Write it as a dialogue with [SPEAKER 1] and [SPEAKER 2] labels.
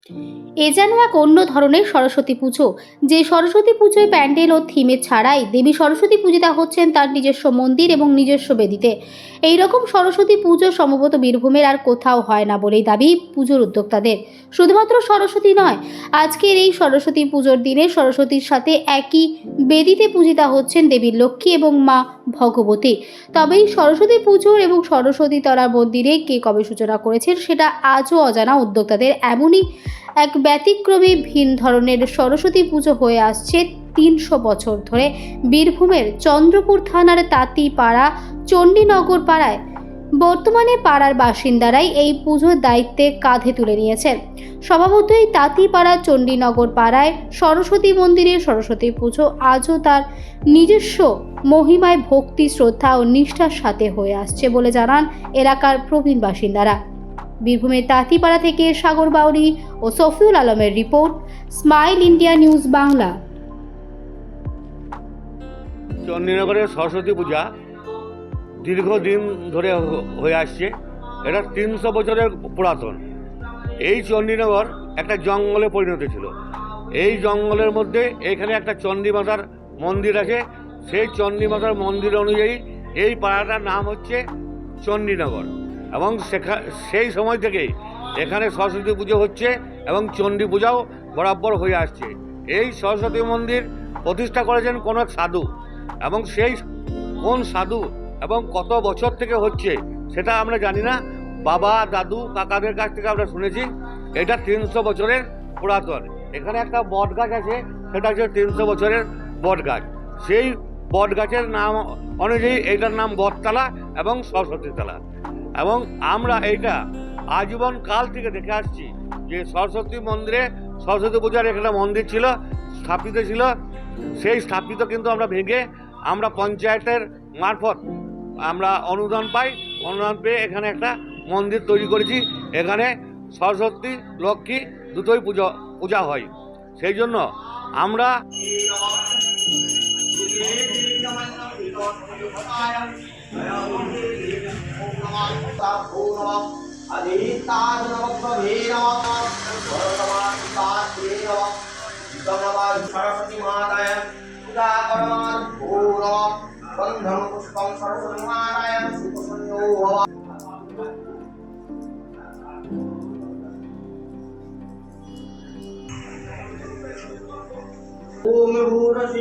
[SPEAKER 1] এ যেন এক অন্য ধরনের সরস্বতী পুজো, যে সরস্বতী পুজোয় প্যান্ডেল ও থিমে ছাড়াই দেবী সরস্বতী পূজিতা হচ্ছেন তার নিজস্ব মন্দির এবং নিজস্ব বেদিতে। এই রকম সরস্বতী পুজো সম্ভবত বীরভূমের আর কোথাও হয় না বলেই দাবি পুজোর উদ্যোক্তাদের। শুধুমাত্র সরস্বতী নয়, আজকের এই সরস্বতী পুজোর দিনে সরস্বতীর সাথে একই বেদিতে পূজিতা হচ্ছেন দেবী লক্ষ্মী এবং মা ভগবতী। তবে এই সরস্বতী পুজোর এবং সরস্বতী তলা মন্দিরে কে কবে সূচনা করেছেন সেটা আজও অজানা উদ্যোক্তাদের। এমনই এক ব্যতিক্রমী ভিন ধরনের সরস্বতী পুজো হয়ে আসছে ৩০০ বছর ধরে বীরভূমের চন্দ্রপুর থানার তাঁতিপাড়া চণ্ডীনগর পাড়ায়। বর্তমানে পাড়ার বাসিন্দারাই এই পুজোর দায়িত্বে কাঁধে তুলে নিয়েছেন। স্বভাবতই তাঁতিপাড়া চণ্ডীনগর পাড়ায় সরস্বতী মন্দিরের সরস্বতী পুজো আজও তার নিজস্ব মহিমায় ভক্তি, শ্রদ্ধা ও নিষ্ঠার সাথে হয়ে আসছে বলে জানান এলাকার প্রবীণ বাসিন্দারা। বীরভূমের তাঁতিপাড়া থেকে সাগর বাউরি ও সফিউল আলমের report, smile India news Bangla.
[SPEAKER 2] চণ্ডীনগরের সরস্বতী পূজা দীর্ঘদিন ধরে হয়ে আসছে। এটা ৩০০ বছরের পুরাতন। এই চণ্ডীনগর একটা জঙ্গলে পরিণত ছিল। এই জঙ্গলের মধ্যে এখানে একটা চণ্ডী মাতার মন্দির আছে। সেই চণ্ডী মাতার মন্দির অনুযায়ী এই পাড়াটার নাম হচ্ছে চণ্ডীনগর, এবং সেই সময় থেকেই এখানে সরস্বতী পুজো হচ্ছে এবং চণ্ডী পূজাও বরাবর হয়ে আসছে। এই সরস্বতী মন্দির প্রতিষ্ঠা করেছেন কোন এক সাধু, এবং সেই কোন সাধু এবং কত বছর থেকে হচ্ছে সেটা আমরা জানি না। বাবা, দাদু, কাকাদের কাছ থেকে আমরা শুনেছি এটা ৩০০ বছরের পুরাতন। এখানে একটা বট গাছ আছে, সেটা হচ্ছে ৩০০ বছরের বট গাছ। সেই বট গাছের নাম অনুযায়ী এইটার নাম বটতলা এবং সরস্বতী তলা। এবং আমরা এইটা আজীবন কাল থেকে দেখে আসছি যে সরস্বতী মন্দিরে সরস্বতী পূজার একটা মন্দির ছিল, স্থাপিত ছিল। সেই স্থাপিত কিন্তু আমরা ভেঙে আমরা পঞ্চায়েতের মারফত আমরা অনুদান পাই। অনুদান পেয়ে এখানে একটা মন্দির তৈরি করেছি। এখানে সরস্বতী, লক্ষ্মী দুটোই পূজা হয়। সেই জন্য আমরা
[SPEAKER 3] সরস্বতী মাতায় পূজা করমান ভূনম বন্ধম পুষ্পম সরস্বতী মাতায় সুখসংযো ভব। ওম ভূরসি